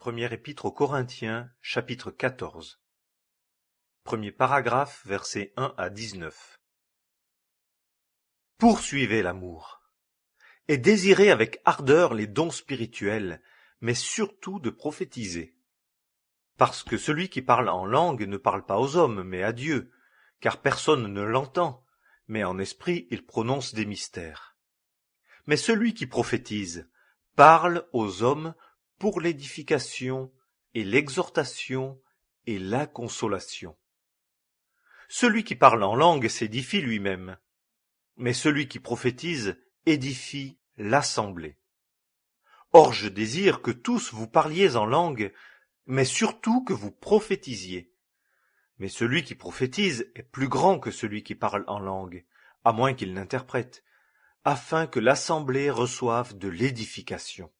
Première épître aux Corinthiens, chapitre 14. Premier paragraphe, versets 1 à 19. Poursuivez l'amour, et désirez avec ardeur les dons spirituels, mais surtout de prophétiser. Parce que celui qui parle en langue ne parle pas aux hommes, mais à Dieu, car personne ne l'entend, mais en esprit il prononce des mystères. Mais celui qui prophétise parle aux hommes pour l'édification et l'exhortation et la consolation. Celui qui parle en langue s'édifie lui-même, mais celui qui prophétise édifie l'assemblée. Or je désire que tous vous parliez en langue, mais surtout que vous prophétisiez. Mais celui qui prophétise est plus grand que celui qui parle en langue, à moins qu'il n'interprète, afin que l'assemblée reçoive de l'édification.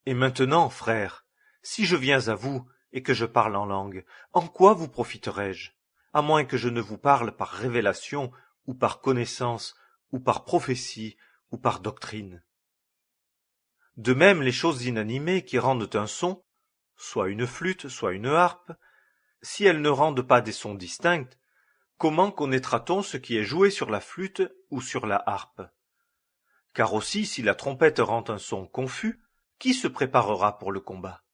Et maintenant, frères, si je viens à vous et que je parle en langue, en quoi vous profiterai-je, à moins que je ne vous parle par révélation, ou par connaissance, ou par prophétie, ou par doctrine? De même, les choses inanimées qui rendent un son, soit une flûte, soit une harpe, si elles ne rendent pas des sons distincts, comment connaîtra-t-on ce qui est joué sur la flûte ou sur la harpe? Car aussi, si la trompette rend un son confus, qui se préparera pour le combat?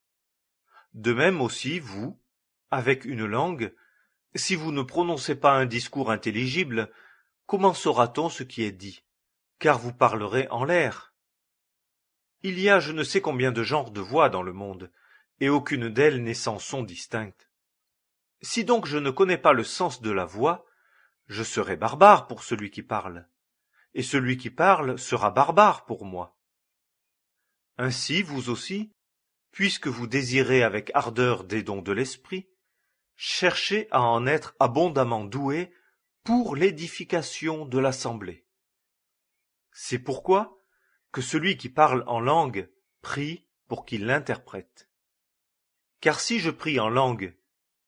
De même aussi, vous, avec une langue, si vous ne prononcez pas un discours intelligible, comment saura-t-on ce qui est dit? Car vous parlerez en l'air. Il y a je ne sais combien de genres de voix dans le monde, et aucune d'elles n'est sans son distinct. Si donc je ne connais pas le sens de la voix, je serai barbare pour celui qui parle, et celui qui parle sera barbare pour moi. Ainsi, vous aussi, puisque vous désirez avec ardeur des dons de l'esprit, cherchez à en être abondamment doués pour l'édification de l'assemblée. C'est pourquoi que celui qui parle en langue prie pour qu'il l'interprète. Car si je prie en langue,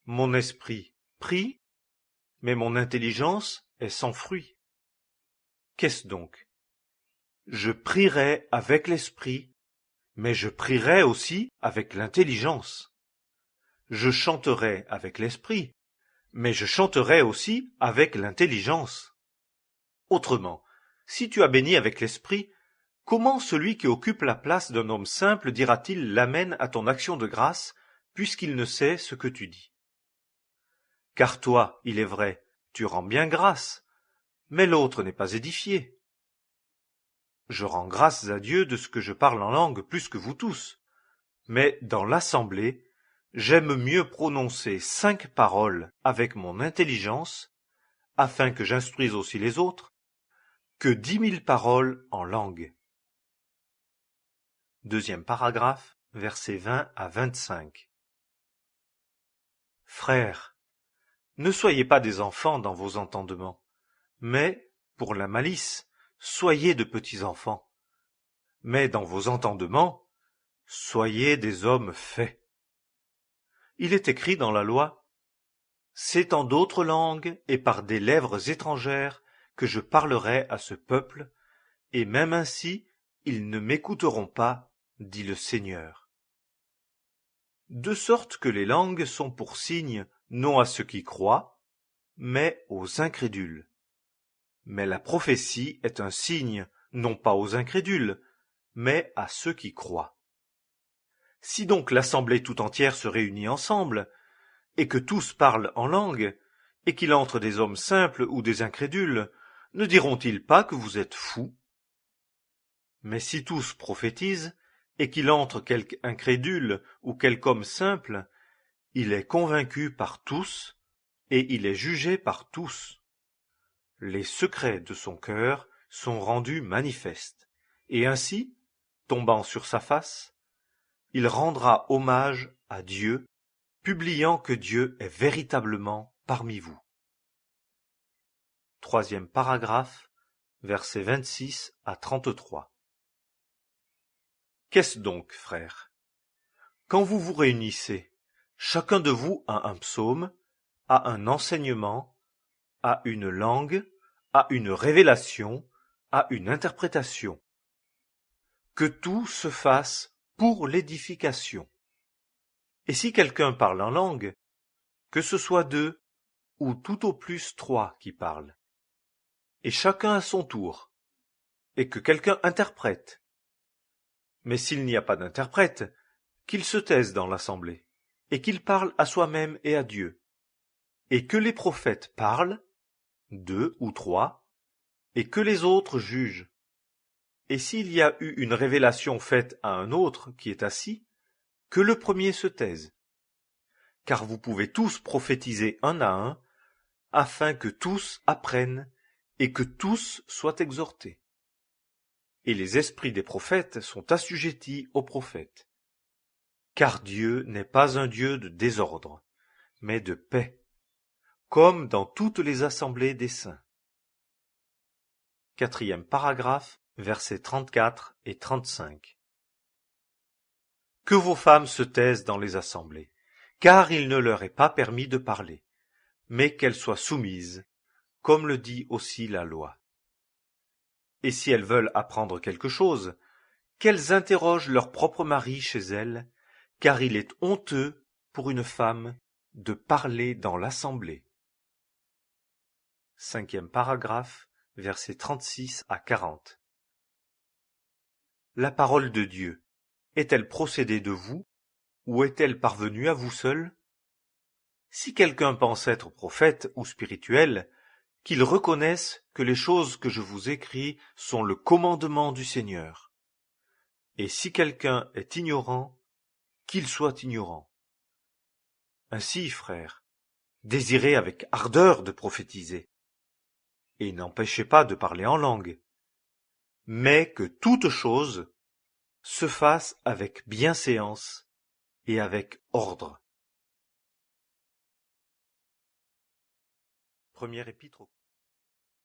mon esprit prie, mais mon intelligence est sans fruit. Qu'est-ce donc? Je prierai avec l'esprit, mais je prierai aussi avec l'intelligence. Je chanterai avec l'esprit, mais je chanterai aussi avec l'intelligence. Autrement, si tu as béni avec l'esprit, comment celui qui occupe la place d'un homme simple dira-t-il l'amen à ton action de grâce, puisqu'il ne sait ce que tu dis? Car toi, il est vrai, tu rends bien grâce, mais l'autre n'est pas édifié. Je rends grâce à Dieu de ce que je parle en langue plus que vous tous, mais dans l'assemblée, j'aime mieux prononcer 5 paroles avec mon intelligence, afin que j'instruise aussi les autres, que 10 000 paroles en langue. Deuxième paragraphe, versets 20 à 25. Frères, ne soyez pas des enfants dans vos entendements, mais, pour la malice, soyez de petits enfants. Mais dans vos entendements, soyez des hommes faits. Il est écrit dans la loi, « C'est en d'autres langues et par des lèvres étrangères que je parlerai à ce peuple, et même ainsi ils ne m'écouteront pas, dit le Seigneur. » De sorte que les langues sont pour signe non à ceux qui croient, mais aux incrédules. Mais la prophétie est un signe non pas aux incrédules, mais à ceux qui croient. Si donc l'assemblée tout entière se réunit ensemble, et que tous parlent en langue, et qu'il entre des hommes simples ou des incrédules, ne diront-ils pas que vous êtes fous? Mais si tous prophétisent, et qu'il entre quelque incrédule ou quelque homme simple, il est convaincu par tous, et il est jugé par tous. Les secrets de son cœur sont rendus manifestes, et ainsi, tombant sur sa face, il rendra hommage à Dieu, publiant que Dieu est véritablement parmi vous. Troisième paragraphe, versets 26 à 33. Qu'est-ce donc, frères? Quand vous vous réunissez, chacun de vous a un psaume, a un enseignement, a une langue, a une révélation, a une interprétation. Que tout se fasse pour l'édification, Et si quelqu'un parle en langue, que ce soit deux ou tout au plus trois qui parlent, et chacun à son tour, et que quelqu'un interprète. Mais s'il n'y a pas d'interprète, qu'il se taise dans l'assemblée, et qu'il parle à soi-même et à Dieu, et que les prophètes parlent, deux ou trois, et que les autres jugent. Et s'il y a eu une révélation faite à un autre qui est assis, que le premier se taise. Car vous pouvez tous prophétiser un à un, afin que tous apprennent et que tous soient exhortés. Et les esprits des prophètes sont assujettis aux prophètes. Car Dieu n'est pas un Dieu de désordre, mais de paix, comme dans toutes les assemblées des saints. 4e paragraphe, versets 34 et 35. Que vos femmes se taisent dans les assemblées, car il ne leur est pas permis de parler, mais qu'elles soient soumises, comme le dit aussi la loi. Et si elles veulent apprendre quelque chose, qu'elles interrogent leur propre mari chez elles, car il est honteux pour une femme de parler dans l'assemblée. 5e paragraphe, versets 36 à 40. La parole de Dieu est-elle procédée de vous, ou est-elle parvenue à vous seul? Si quelqu'un pense être prophète ou spirituel, qu'il reconnaisse que les choses que je vous écris sont le commandement du Seigneur. Et si quelqu'un est ignorant, qu'il soit ignorant. Ainsi, frères, désirez avec ardeur de prophétiser, et n'empêchez pas de parler en langue, mais que toute chose se fasse avec bienséance et avec ordre. Première épître